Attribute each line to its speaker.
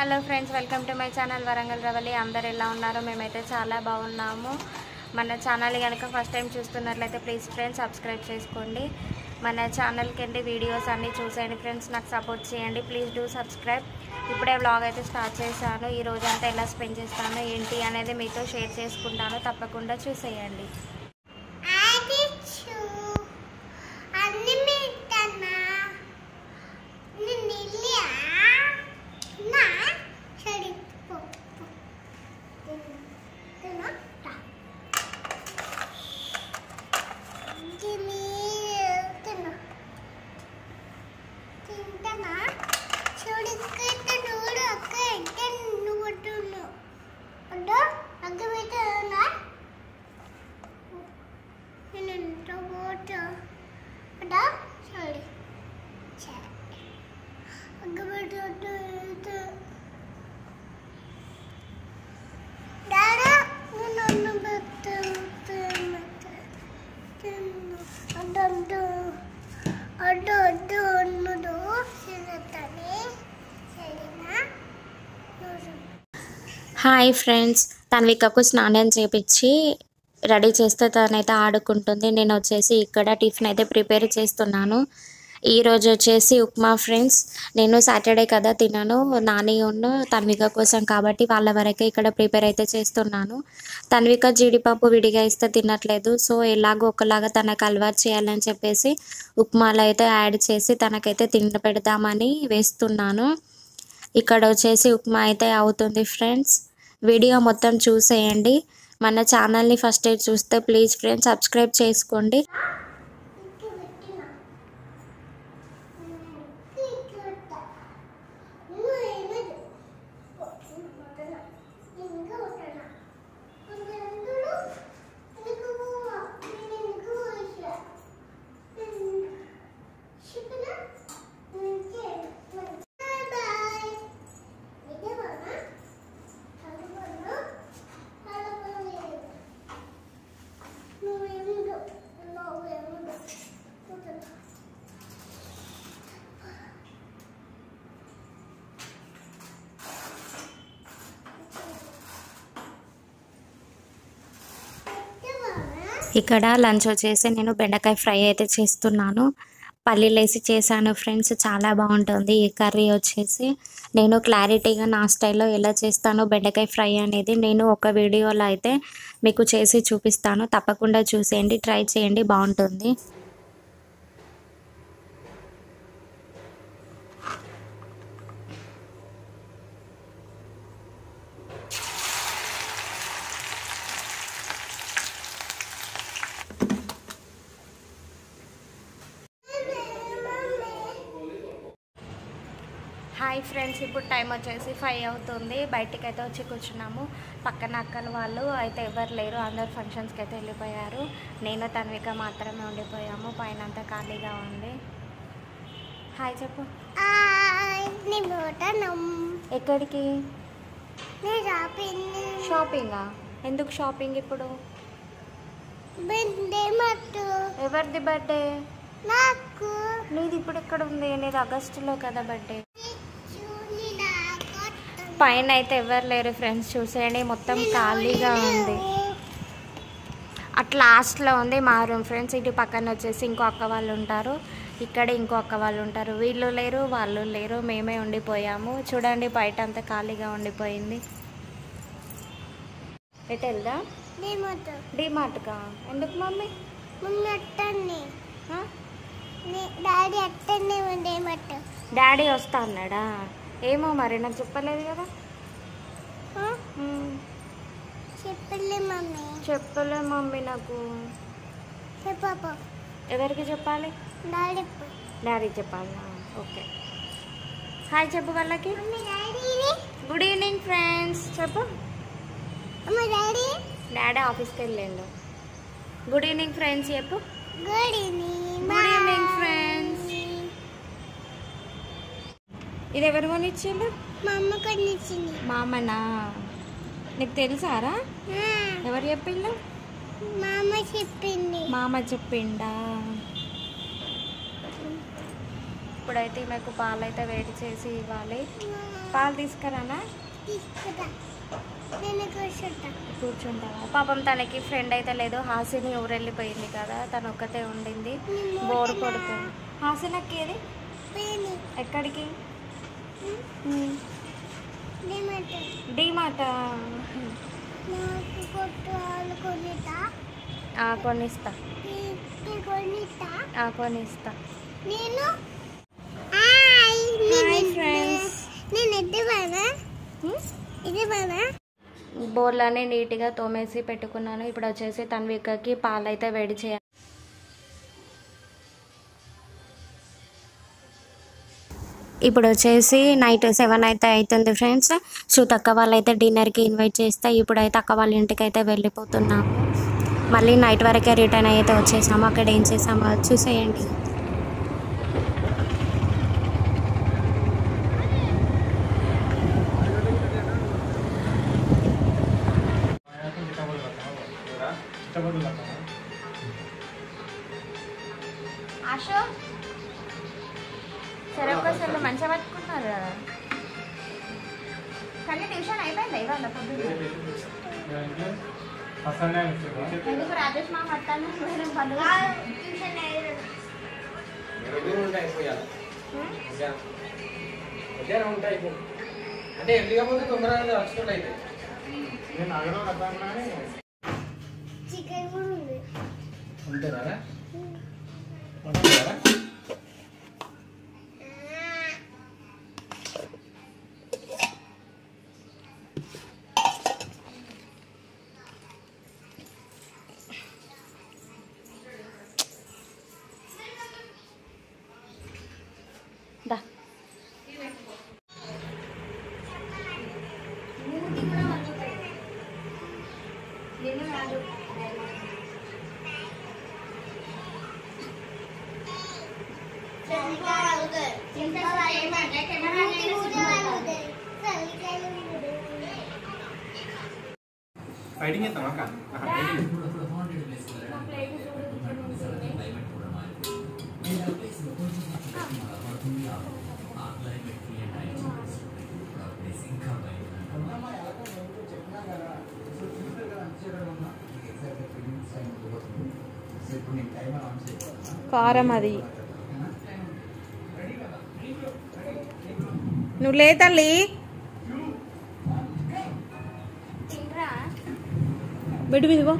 Speaker 1: Hello friends, welcome to my channel Warangal Ravali. అందరు ఎలా ఉన్నారో? మేమైతే చాలా బాగున్నాము. మన ఛానల్ కనుక ఫస్ట్ టైం చూస్తున్నట్లయితే ప్లీజ్ ఫ్రెండ్స్ సబ్స్క్రైబ్ చేసుకోండి. మన ఛానల్కి వెళ్ళి వీడియోస్ అన్నీ చూసేయండి ఫ్రెండ్స్, నాకు సపోర్ట్ చేయండి. Please do subscribe. ఇప్పుడే వ్లాగ్ అయితే స్టార్ట్ చేశాను. ఈ రోజంతా ఎలా స్పెండ్ చేస్తాను ఏంటి అనేది మీతో షేర్ చేసుకుంటాను, తప్పకుండా చూసేయండి. హాయ్ ఫ్రెండ్స్, తన్వికకు స్నానం చేపించి రెడీ చేస్తే తనైతే ఆడుకుంటుంది. నేను వచ్చేసి ఇక్కడ టిఫిన్ అయితే ప్రిపేర్ చేస్తున్నాను. ఈరోజు వచ్చేసి ఉప్మా ఫ్రెండ్స్. నేను సాటర్డే కదా తిన్నాను, నాని ఉన్న తన్విక కోసం కాబట్టి వాళ్ళ వరకే ఇక్కడ ప్రిపేర్ అయితే చేస్తున్నాను. తన్విక జీడిపప్పు విడిగా ఇస్తే తినట్లేదు, సో ఎలాగో ఒకలాగా తనకు అలవాటు చేయాలని చెప్పేసి ఉప్మాలో అయితే యాడ్ చేసి తనకైతే తిండి పెడదామని వేస్తున్నాను. ఇక్కడ వచ్చేసి ఉప్మా అయితే అవుతుంది ఫ్రెండ్స్. వీడియో మొత్తం చూసేయండి. మన ఛానల్ని ఫస్ట్ టైం చూస్తే ప్లీజ్ ఫ్రెండ్స్ సబ్స్క్రైబ్ చేసుకోండి. ఇక్కడ లంచ్ వచ్చేసి నేను బెండకాయ ఫ్రై అయితే చేస్తున్నాను. పల్లీలు వేసి చేశాను ఫ్రెండ్స్, చాలా బాగుంటుంది ఈ కర్రీ వచ్చేసి. నేను క్లారిటీగా నా స్టైల్లో ఎలా చేస్తానో బెండకాయ ఫ్రై అనేది నేను ఒక వీడియోలో అయితే మీకు చేసి చూపిస్తాను, తప్పకుండా చూసేయండి, ట్రై చేయండి, బాగుంటుంది. హాయ్ ఫ్రెండ్స్, ఇప్పుడు టైం వచ్చేసి 5 అవుతుంది. బయటికి అయితే వచ్చి కూర్చున్నాము. పక్కన అక్కలు వాళ్ళు అయితే ఎవరు లేరు, అందరు ఫంక్షన్స్కి అయితే వెళ్ళిపోయారు. నేను తన్విక మాత్రమే ఉండిపోయాము. పైన అంతా ఖాళీగా ఉంది. హాయ్ చెప్పు. ఎక్కడికి? షాపింగా? ఎందుకు షాపింగ్ ఇప్పుడు? ఎవరిది బర్త్డే? నీది ఇప్పుడు ఎక్కడ ఉంది? నీది ఆగస్టులో కదా బర్త్డే. పైన అయితే ఎవరు లేరు ఫ్రెండ్స్, చూసేయండి, మొత్తం ఖాళీగా ఉంది. అట్ లాస్ట్లో ఉంది మా రూమ్ ఫ్రెండ్స్. ఇటు పక్కన వచ్చేసి ఇంకో అక్క వాళ్ళు ఉంటారు, ఇక్కడ ఇంకో అక్క వాళ్ళు ఉంటారు. వీళ్ళు లేరు, వాళ్ళు లేరు, మేమే ఉండిపోయాము. చూడండి బయట అంతా ఖాళీగా ఉండిపోయింది. ఎటు వెళ్దా? డిమార్ట్కా? ఎందుకు మమ్మీ? డాడీ వస్తా అన్నాడా? ఏమో మరి, నాకు చెప్పలేదు కదా. చెప్పలే మమ్మీ నాకు. ఎవరికి చెప్పాలి? డాడీ చెప్పాలి. ఓకే, హాయ్ చెప్పు వాళ్ళకి. గుడ్ ఈవినింగ్ ఫ్రెండ్స్ చెప్పు. డాడీ ఆఫీస్కి వెళ్ళిండు. గుడ్ ఈవినింగ్ ఫ్రెండ్స్ చెప్పు. Good evening friends. ఇది ఎవరు కొనిచ్చిండు?
Speaker 2: మా అమ్మ కొనిచ్చింది.
Speaker 1: మా అమ్మనా? నీకు తెలుసారా? ఎవరు చెప్పిండు? మామ చెప్పిండా? ఇప్పుడైతే మాకు పాలు అయితే వేడి చేసి ఇవ్వాలి. పాలు తీసుకురానా? కూర్చుంటావా? పాపం తనకి ఫ్రెండ్ అయితే లేదు. హాసిని ఊరెళ్ళిపోయింది కదా, తను ఒక్కతే ఉండింది, బోర్ కొడుతుంది. హాసినకి ఏది? ఎక్కడికి? డీమార్ట్. కొనిస్తా కొనిస్తా. బోర్లన్నీ నీట్గా తోమేసి పెట్టుకున్నాను. ఇప్పుడు వచ్చేసి తన్వికకి పాలు అయితే వేడి చేయాలి. ఇప్పుడు వచ్చేసి నైట్ 7 అయితే అవుతుంది ఫ్రెండ్స్. శృతి అక్క వాళ్ళైతే డిన్నర్కి ఇన్వైట్ చేస్తే ఇప్పుడైతే అక్క వాళ్ళ ఇంటికి అయితే వెళ్ళిపోతున్నాము. మళ్ళీ నైట్ వరకే రిటర్న్ అయితే వచ్చేసాము. అక్కడ ఏం చేసామో చూసేయండి. అశోక్ సరే ఒకసారి మంచిగా పట్టుకున్నారు కదా. కానీ ట్యూషన్ అయిపోయింది ఇవాళ పొద్దున్న. ఎందుకు రాజేష్ మా పట్టాను పండుగ ట్యూషన్
Speaker 2: అంటే ఎర్లీగా పోతే తొందరగా వచ్చినట్టు అయితే
Speaker 3: చికెన్ కూడా ఉంది.
Speaker 2: ఉంటుందా? ఫైటింగ్ చేద్దాం అక్క.
Speaker 1: కారం అది నువ్వు లే తల్లి. బెడ్ మీదగో.